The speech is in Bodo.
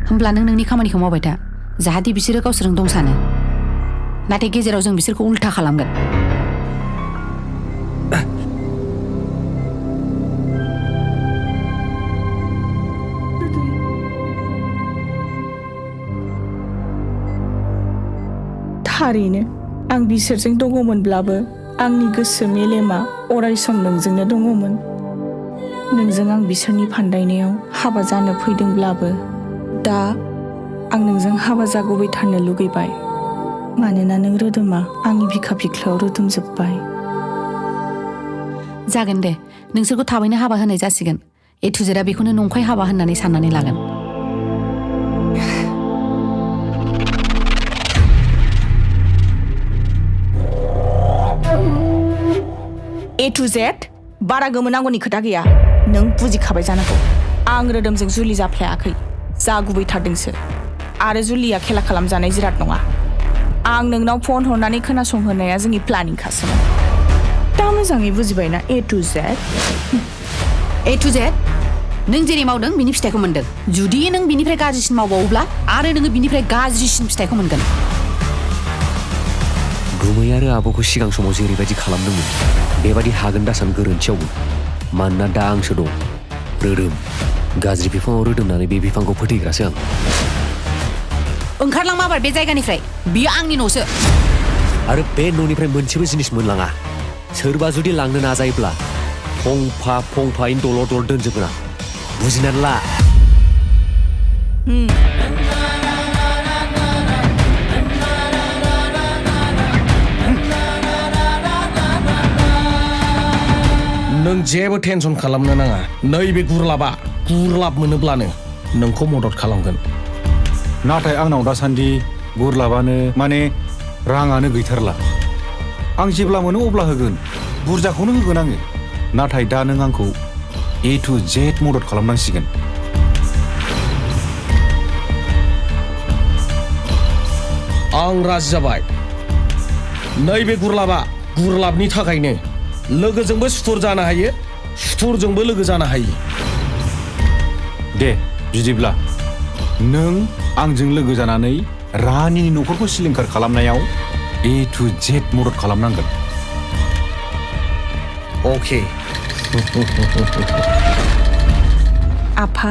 होमब्ला नों नोंनि खामानिखौ मावबाय था जाहाथे बिसोरो गावसोरजों दं सानो नाथाय गेजेराव जों बिसोरखौ उल्था खालामगोन थारैनो आं बिसोरजों दङमोनब्लाबो आंनि गोसो मेलेमा अरायसम नोंजोंनो दङमोन नोंजों आं बिसोरनि फान्दायनायाव हाबा जानो फैदोंब्लाबो दा आं नोंजों हाबा जागुबैथारनो लुगैबाय मानोना नों रोदोमा आंनि बिखा बिख्लोआव रोदोमजोब्बाय जागोन दे नोंसोरखौ थाबैनो हाबा होनाय जासिगोन एथुजेरा बेखौनो नंखाय हाबा होननानै साननानै लागोन A to Z बारा गोमोनांगौनि खोथा गैया नों बुजिखाबाय जानांगौ आं रोदोमजों जुलि जाफ्लायाखै जागुबैथारदोंसो आरो जुलिया खेला खालामजानाय जिराद नङा आं नोंनाव फन हरनानै खोनासंहोनाया जोंनि प्लानिंखासोमोन दा मोजाङै बुजिबायना A to Z नों जेरै मावदों बिनि फिथाइखौ मोनदों जुदि नों बिनिफ्राय गाज्रिसिन मावबावोब्ला आरो नोङो बिनिफ्राय गाज्रिसिन फिथाइखौ मोनगोन गुमै आरो आब'खौ सिगां समाव जेरैबायदि खालामदोंमोन बेबादि हागोन दासान गोरोन्थियावबो मानोना दा आंसो दं रोदोम गाज्रि बिफाङाव रोदोमनानै बे बिफांखौ फोथैग्रासो आं ओंखारलां माबार बे जायगानिफ्राय बियो आंनि न'सो आरो बे न'निफ्राय मोनसेबो जिनिस मोनलाङा सोरबा जुदि लांनो नाजायोब्ला फंफायैनो दलर दलर दोनजोबगोन आं बुजिनानै ला नों जेबो टेनसन खालामनो नाङा नैबे गुरलाब मोनोब्लानो नोंखौ मदद खालामगोन नाथाय आंनाव दासान्दि गुरलाबानो माने राङानो गैथारला आं जेब्ला मोनो अब्ला होगोन बुरजाखौनो होगोन आङो नाथाय दा नों आंखौ A to Z मदद खालामनांसिगोन आं राजि जाबाय नैबे गुरलाबनि थाखायनो लोगोजोंबो सुथुर जानो हायो सुथुरजोंबो लोगो जानो हायो दे बिदिब्ला नों आंजों लोगो जानानै रानिनि न'खरखौ सिलिंखार खालामनायाव A to Z मदद खालामनांगोन अके आफा